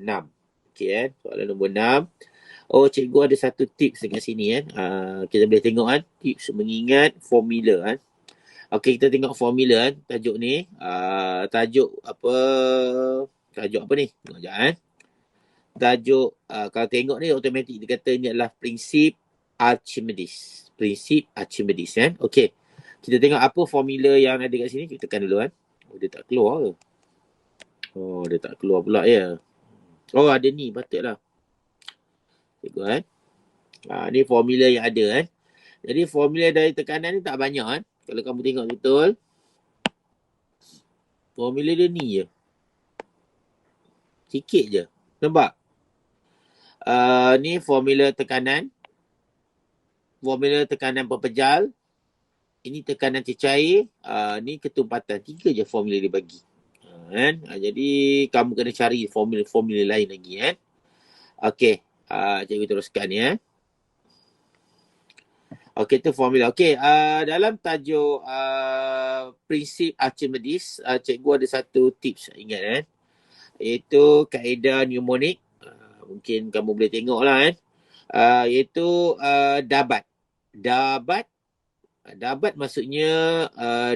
6. Okey soalan nombor 6. Oh, cikgu ada satu tips dekat sini kita boleh tengok tips mengingat formula Okey, kita tengok formula tajuk ni. Tajuk apa? Tajuk apa ni? Tengok sekejap Tajuk kalau tengok ni automatik dia kata ni adalah prinsip Archimedes. Prinsip Archimedes Okey. Kita tengok apa formula yang ada kat sini. Kita tekan dulu Oh, dia tak keluar ke? Oh, dia tak keluar pula ya. Oh, ada ni patutlah. Tengok ni formula yang ada Jadi formula dari tekanan ni tak banyak Kalau kamu tengok betul. Formula dia ni je. Sikit je. Nampak? Ni formula tekanan. Formula tekanan pepejal. Ini tekanan cecair. Ni ketumpatan. 3 je formula dia bagi. Jadi kamu kena cari formula-formula lain lagi Okey. Cikgu teruskan Okey, itu formula. Okey, dalam tajuk prinsip Archimedes, cikgu ada satu tips ingat iaitu kaedah mnemonik. Mungkin kamu boleh tengok lah iaitu dabat. Dabat maksudnya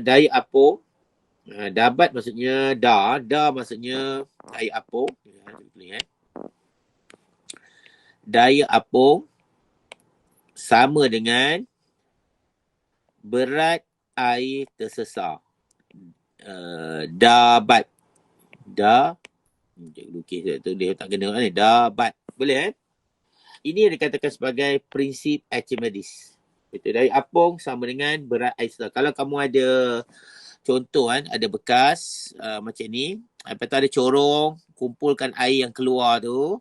daya apung. Dabat maksudnya da maksudnya daya apung. Daya apung sama dengan berat air tersesar. Dabat. Cikgu lukis tu dia tak kena ni. Dabat. Boleh Ini yang dikatakan sebagai prinsip Archimedes. Itu dari apung sama dengan berat air tersesar. Kalau kamu ada contoh ada bekas macam ni. Lepas tu ada corong. Kumpulkan air yang keluar tu.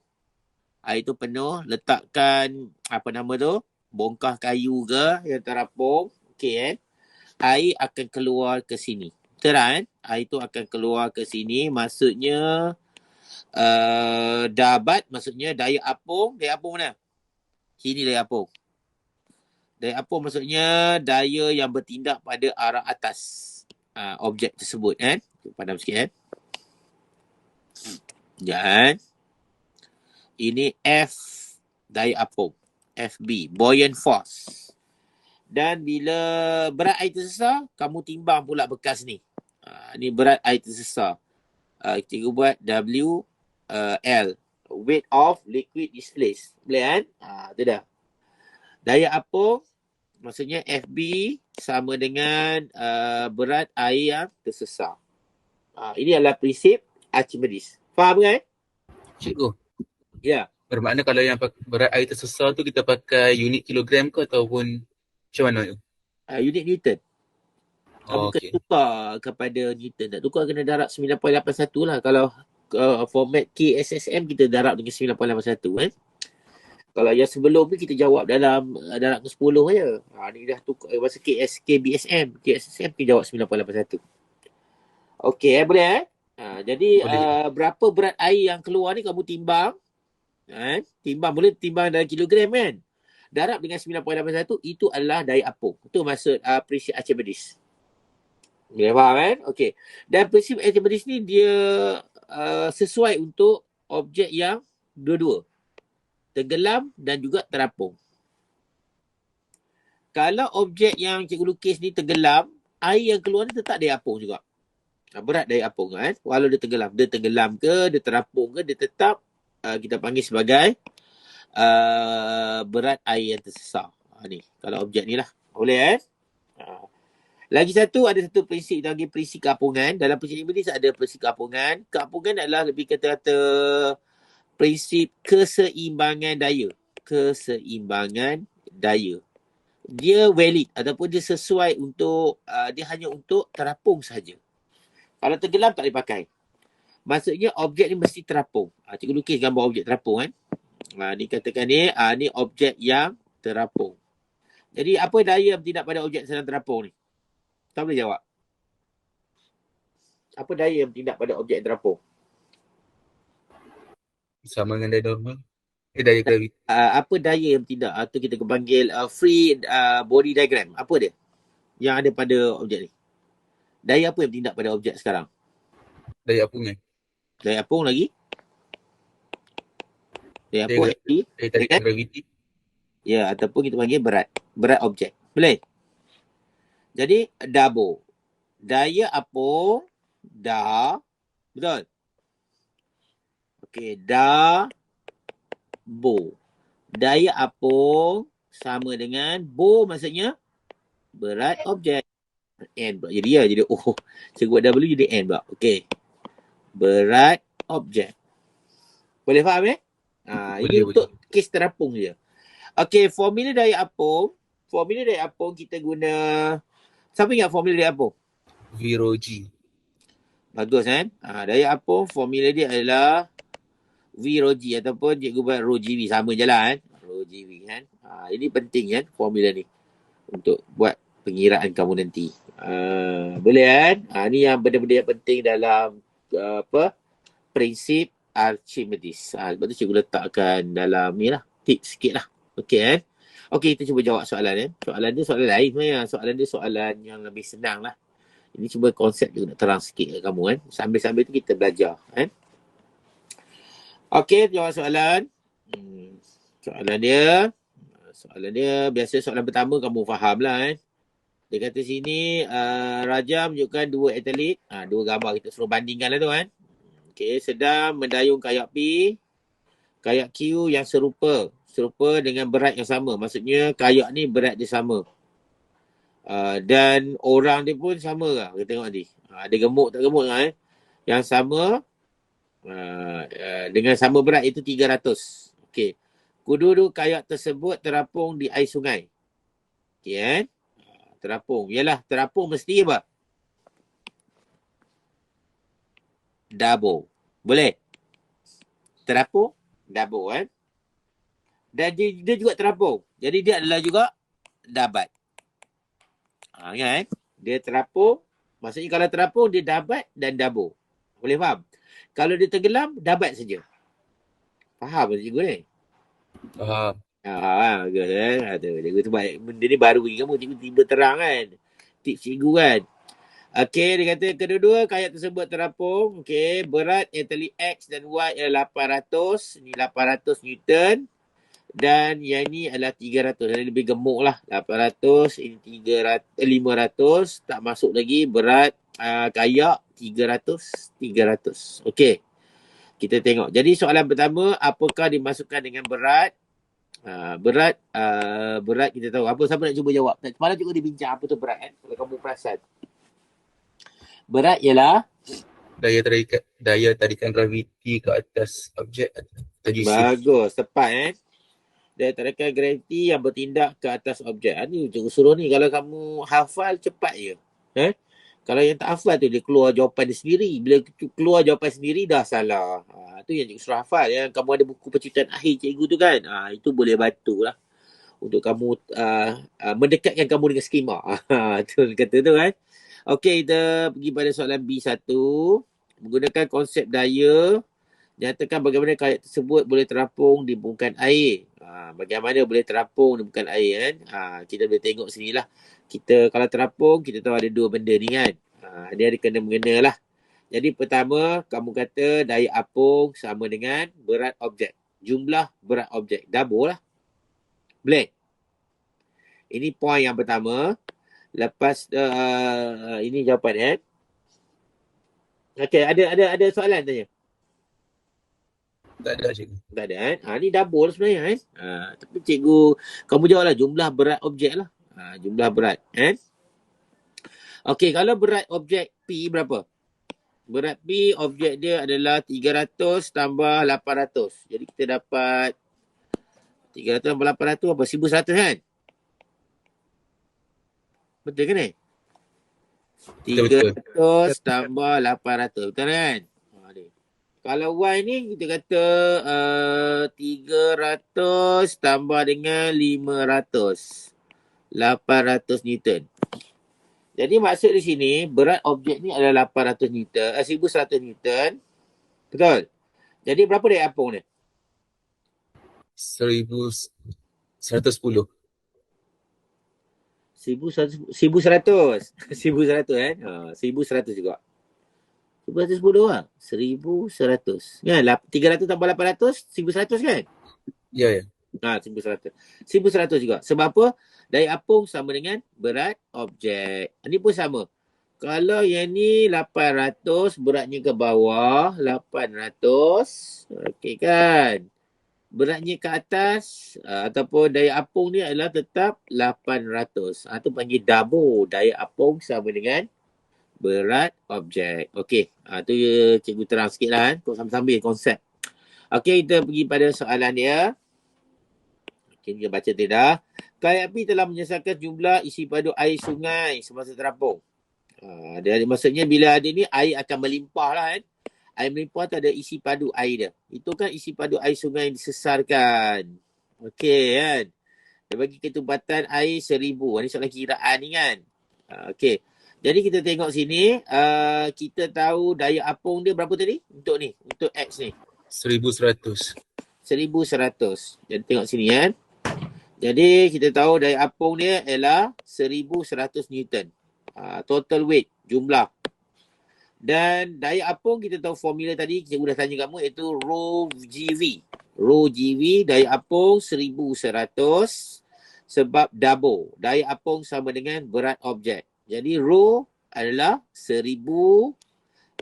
Air tu penuh. Letakkan apa nama tu. Bongkah kayu ke yang terapung. Okey air akan keluar ke sini. Terang air tu akan keluar ke sini. Maksudnya dabat maksudnya daya apung. Daya apung mana? Sini daya apung. Daya apung maksudnya daya yang bertindak pada arah atas objek tersebut Padam sikit Dan ini F daya apung. FB buoyant force. Dan bila berat air tersesar, kamu timbang pula bekas ni. Ni berat air tersesar. Cikgu buat L. Weight of liquid displaced. Boleh tu dah. Daya apung, maksudnya FB sama dengan berat air yang tersesar. Ini adalah prinsip Archimedes. Faham kan? Cikgu. Ya. Bermakna kalau yang berat air tersesar tu kita pakai unit kilogram ke ataupun macam mana tu? Unit Newton. Kamu kena tukar kepada Newton. Tak tukar kena darab 9.81 lah. Kalau format KSSM kita darab dengan 9.81 Kalau yang sebelum ni kita jawab dalam darab ke 10 je. Ni dah tukar masa KBSM. KSSM kita jawab 9.81. Okey boleh jadi berapa berat air yang keluar ni kamu timbang. Timbang boleh timbang dalam kilogram kan. Darab dengan 9.81 itu adalah daya apung. Itu maksud prinsip Archimedes. Boleh faham Okey. Dan prinsip Archimedes ni dia sesuai untuk objek yang dua-dua. Tenggelam dan juga terapung. Kalau objek yang cikgu lukis ni tenggelam, air yang keluar ni tetap daya apung juga. Berat daya apung Walau dia tenggelam. Dia tenggelam ke, dia terapung ke, dia tetap kita panggil sebagai berat air yang tersesar. Ni kalau objek ni lah. Boleh Lagi satu, ada satu prinsip lagi, prinsip keapungan. Dalam prinsip ini ada prinsip keapungan. Keapungan adalah lebih kata-kata prinsip keseimbangan daya. Keseimbangan daya. Dia valid ataupun dia sesuai untuk, dia hanya untuk terapung sahaja. Kalau tenggelam tak boleh pakai. Maksudnya objek ni mesti terapung. Cikgu lukis gambar objek terapung ni katakan ni objek yang terapung. Jadi apa daya yang bertindak pada objek sedang terapung ni? Tak boleh jawab. Apa daya yang bertindak pada objek yang terapung? Sama dengan daya normal. Daya graviti. Apa daya yang bertindak? Itu kita panggil free body diagram. Apa dia? Yang ada pada objek ni. Daya apa yang bertindak pada objek sekarang? Daya apungan. Daya apung lagi? Daya Daya, apung heavy daya tarikan dengan graviti. ataupun kita panggil berat objek. Boleh? Jadi dabo. Daya apung betul. Okey, bo. Daya apung sama dengan bo maksudnya berat objek. N pula jadi ya, jadi O. Cikgu buat W jadi N pula. Okey. Berat objek. Boleh faham ini Boleh. untuk kes terapung je. Okey, formula daya apung. Formula daya apung kita guna, siapa ingat formula daya apung? V rho G. Bagus kan? Daya apung formula dia adalah V rho G ataupun cikgu buat rho GV, sama je lah kan. Rho GV kan. Ini penting kan formula ni untuk buat pengiraan kamu nanti. Boleh kan? Ni yang benda-benda yang penting dalam prinsip Archimedes. Sebab tu cikgu letakkan dalam ni lah, tips sikit lah. Okey kan? Okey, kita cuba jawab soalan Soalan dia soalan lain sebenarnya. Soalan dia soalan yang lebih senang lah. Ini cuba konsep juga nak terang sikit kat kamu kan. Sambil-sambil tu kita belajar kan. Okey, jawab soalan. Soalan dia biasa soalan pertama kamu faham lah kan. Dia kata sini Raja menunjukkan dua atlet, dua gambar kita suruh bandingkan lah tu kan. Okey, sedang mendayung kayak P, kayak Q yang serupa dengan berat yang sama. Maksudnya kayak ni berat dia sama. Dan orang dia pun sama lah. Kita tengok ni. Ada gemuk tak gemuk kan? Yang sama dengan sama berat itu 300. Okey. Kedua-dua kayak tersebut terapung di air sungai. Okey kan? Terapung. Yalah, terapung mesti apa? Dabo. Boleh? Terapung, dabo kan? Dan dia juga terapung. Jadi dia adalah juga dabat. Kan? Dia terapung. Maksudnya kalau terapung, dia dabat dan dabo. Boleh faham? Kalau dia tenggelam, dabat saja. Faham tak cikgu ni? Faham. Bagus kan? Cikgu tu baik. Benda ni baru bagi kamu. Cikgu tiba terang kan? Tips cikgu kan? Okey, dia kata kedua-dua kayak tersebut terapung. Okey, berat atlet X dan Y adalah 800. Ini 800 Newton. Dan yang ni adalah 300. Jadi lebih gemuk lah. 800, ini 500. Tak masuk lagi berat kayak 300. Okey. Kita tengok. Jadi soalan pertama, apakah dimasukkan dengan berat? Berat kita tahu. Siapa nak cuba jawab? Semalam cikgu dibincang apa tu berat kan? Kalau kamu perasan. Berat ialah Daya tarikan graviti ke atas objek terjisi. Bagus, tepat Daya tarikan graviti yang bertindak ke atas objek. Ni cikgu suruh ni. Kalau kamu hafal, cepat je. Kalau yang tak hafal tu, dia keluar jawapan dia sendiri. Bila keluar jawapan sendiri, dah salah. Tu yang cikgu suruh hafal. Yang kamu ada buku penciptaan akhir cikgu tu kan. Itu boleh bantu lah. Untuk kamu mendekatkan kamu dengan skema. Tu kata tu kan. Okey, kita pergi pada soalan B1. Menggunakan konsep daya, nyatakan bagaimana kayak tersebut boleh terapung di permukaan air. Bagaimana boleh terapung di permukaan air kan? Kita boleh tengok sini lah. Kita kalau terapung, kita tahu ada dua benda ni kan. Dia ada kena-mengena lah. Jadi pertama, kamu kata daya apung sama dengan berat objek. Jumlah berat objek. Double lah. Boleh? Ini poin yang pertama. Lepas ini jawapan Okey, ada soalan tanya? Tak ada cikgu. Tak ada ni double sebenarnya tapi cikgu, kamu jawablah jumlah berat objek lah. Jumlah berat Okey, kalau berat objek P berapa? Berat P objek dia adalah 300 tambah 800. Jadi kita dapat 300 tambah 800 apa? 1100 kan? Betul ke ni? 300 tambah 800. Betul kan? Kalau Y ni kita kata 300 tambah dengan 500. 800 Newton. Jadi maksud di sini berat objek ni adalah 800 Newton, 1100 Newton. Betul? Jadi berapa daya apung ni? 1110. 1100 kan? 1100 juga. 1110 lah. 1100. Kan? 300 tambah 800, 1100 kan? Ya, ya. 1,100. 1,100 juga. Sebab apa? Daya apung sama dengan berat objek. Ini pun sama. Kalau yang ni 800, beratnya ke bawah, 800. Okey kan? Beratnya ke atas, ataupun daya apung ni adalah tetap 800. Itu panggil double. Daya apung sama dengan berat objek. Okey. Tu cikgu terang sikit lah. Kau sambil-sambil konsep. Okey, kita pergi pada soalan dia. Okay, kita baca tidak. KIP telah menyelesaikan jumlah isi padu air sungai semasa terapung. Maksudnya bila ada ni, air akan melimpah lah kan. Air melimpah tu ada isi padu air dia. Itu kan isi padu air sungai yang disesarkan. Okey kan. Dia bagi ketubatan air 1,000. Ini soalan kiraan ni kan. Okey. Jadi kita tengok sini. Kita tahu daya apung dia berapa tadi? Untuk ni. Untuk X ni. 1,100. 1,100. Jadi tengok sini kan. Jadi kita tahu daya apung dia ialah 1,100 Newton. Total weight, jumlah. Dan daya apung kita tahu formula tadi, cikgu dah tanya kamu, iaitu rho GV. Rho GV, daya apung 1,100 sebab double. Daya apung sama dengan berat objek. Jadi rho adalah 1,000,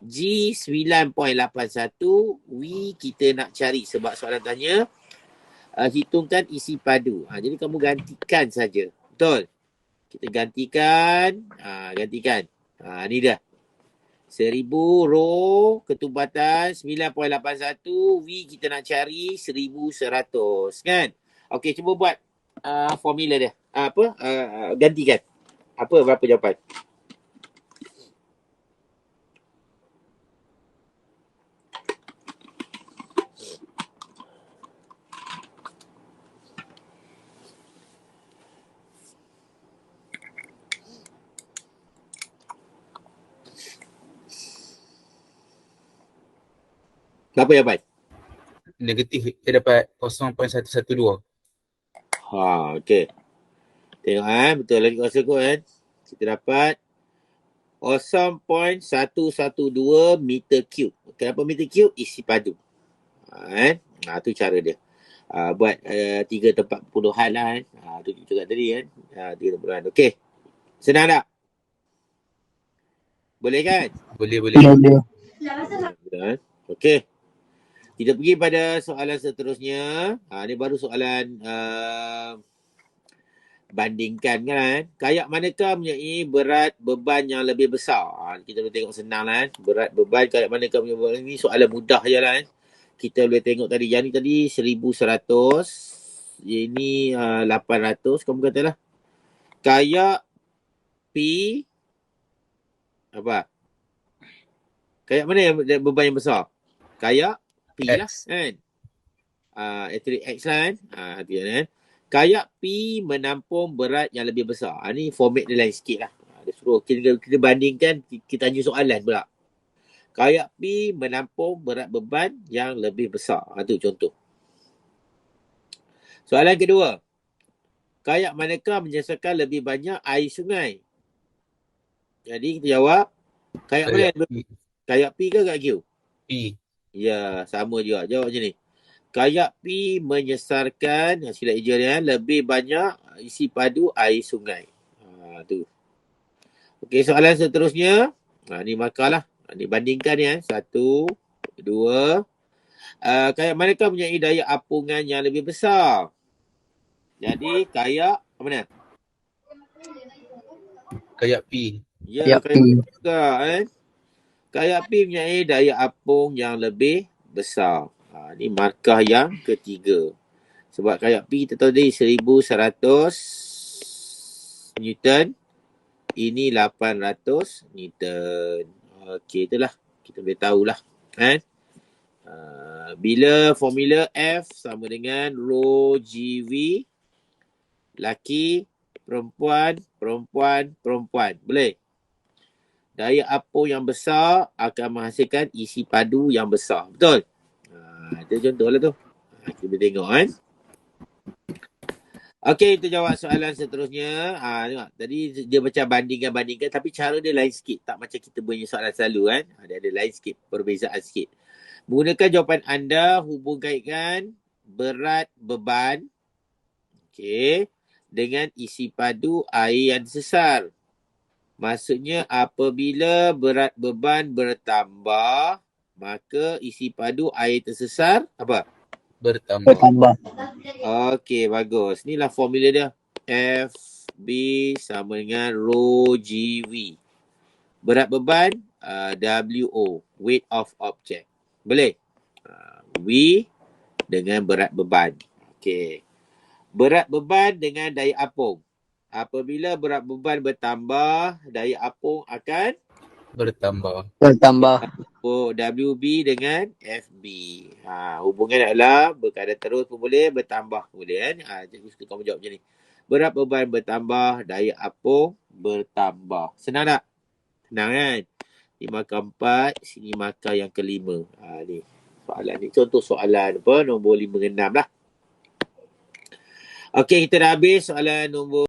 G 9.81, V kita nak cari sebab soalan tanya hitungkan isi padu. Jadi kamu gantikan saja. Betul? Kita gantikan. Gantikan. Ni dah. 1,000 rho ketubatan 9.81. V kita nak cari 1,100. Kan? Okey, cuba buat formula dia. Gantikan. Berapa jawapan? Berapa jawapan? Negatif, kita dapat 0.112. Okey. Tengok betul lagi kuasa kot kan. Kita dapat 0.112 meter cube. Kenapa meter cube? Isi padu. Tu cara dia. Buat 3 tempat puluhan lah kan. Tu juga tadi kan. 3 tempat puluhan. Okey. Senang tak? Boleh kan? Boleh. Okey. Kita pergi pada soalan seterusnya. Ni baru soalan bandingkan kan. Kayak manakah mempunyai berat beban yang lebih besar? Kita boleh tengok senang lah kan. Berat beban kayak manakah mempunyai beban. Ini soalan mudah je lah kan. Kita boleh tengok tadi. Yang ni tadi 1,100. Ini 800. Kamu katalah. Kayak P. Kayak mana yang beban yang besar? Kayak P lah kan. Atlet X lah kan. Kan. Kayak P menampung berat yang lebih besar. Ni format dia lain sikit lah. Dia suruh kita bandingkan, kita tanya soalan pula. Kayak P menampung berat beban yang lebih besar. Itu contoh. Soalan kedua. Kayak manakah menyelesaikan lebih banyak air sungai? Jadi kita jawab. Kayak mana yang kayak P ke kayak Q? P. Ya, sama juga. Jawab macam ni. Kayak P menyesarkan, silap hijau dia, lebih banyak isi padu air sungai. Tu. Okey, soalan seterusnya. Ni markah lah. Ni bandingkan ni. 1, 2. Kayak manakah mempunyai daya apungan yang lebih besar? Jadi, kayak mana? Kayak P. Ya, kayak P juga kan. Kayak P mempunyai daya apung yang lebih besar. Ni markah yang ketiga. Sebab kayak P kita tahu tadi 1,100 Newton. Ini 800 Newton. Okey, itulah. Kita boleh tahulah. Kan? Bila formula F sama dengan rho GV. Laki, perempuan. Boleh? Daya apung yang besar akan menghasilkan isi padu yang besar. Betul? Itu contoh lah tu. Kita boleh tengok kan. Okey, kita jawab soalan seterusnya. Tengok. Tadi dia macam bandingkan. Tapi cara dia lain sikit. Tak macam kita punya soalan selalu kan. Dia ada lain sikit. Perbezaan sikit. Menggunakan jawapan anda, hubung kaitkan berat beban, okey, dengan isi padu air yang tersesar. Maksudnya apabila berat beban bertambah, maka isi padu air tersesar apa? Bertambah. Okey, bagus. Inilah formula dia. FB sama dengan rho GV. Berat beban, WO, weight of object. Boleh? V dengan berat beban. Okey. Berat beban dengan daya apung. Apabila berat beban bertambah, daya apung akan Bertambah. WB dengan FB. Hubungan adalah berkadar terus pun boleh, bertambah pun boleh kan. Cikgu suka kamu jawab macam ni. Berat beban bertambah, daya apung bertambah. Senang tak? Senang kan? Ni markah 4, sini markah yang kelima. Ni soalan ni. Contoh soalan apa? Nombor 5 dan 6 lah. Okey, kita dah habis soalan nombor